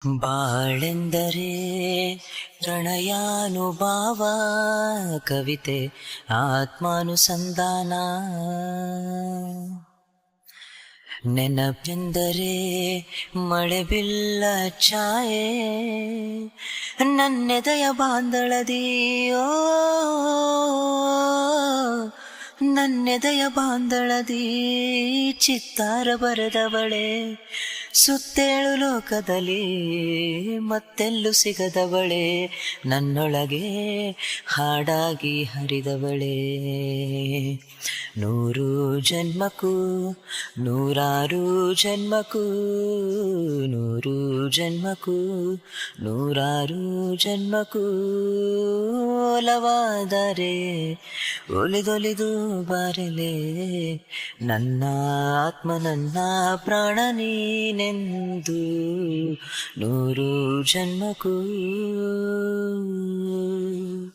ಬಾಳೆಂದರೆ ಪ್ರಣಯಾನುಭಾವ, ಕವಿತೆ ಆತ್ಮಾನುಸಂಧಾನ. ನೆನಪೆಂದರೆ ಮಳೆಬಿಲ್ಲ ಛಾಯೆ, ನನ್ನೆದೆಯ ಬಾಂದಳದಿ ಓ, ನನ್ನೆದೆಯ ಬಾಂದಳದಿ ಚಿತ್ತಾರ ಬರೆದವಳೆ. ಸುತ್ತೇಳು ಲೋಕದಲ್ಲಿ ಮತ್ತೆಲ್ಲೂ ಸಿಗದವಳೆ, ನನ್ನೊಳಗೆ ಹಾಡಾಗಿ ಹರಿದವಳೆ. ನೂರು ಜನ್ಮಕ್ಕೂ ನೂರಾರು ಜನ್ಮಕ್ಕೂ, ನೂರು ಜನ್ಮಕ್ಕೂ ನೂರಾರು ಜನ್ಮಕ್ಕೂ ಒಲವಾದರೆ ಒಲಿದೊಲಿದು ಬಾರಲೆ. ನನ್ನ ಆತ್ಮ ನನ್ನ ಪ್ರಾಣ ನೀನೆಂದು, ನೂರು ಜನ್ಮಕ್ಕೂ.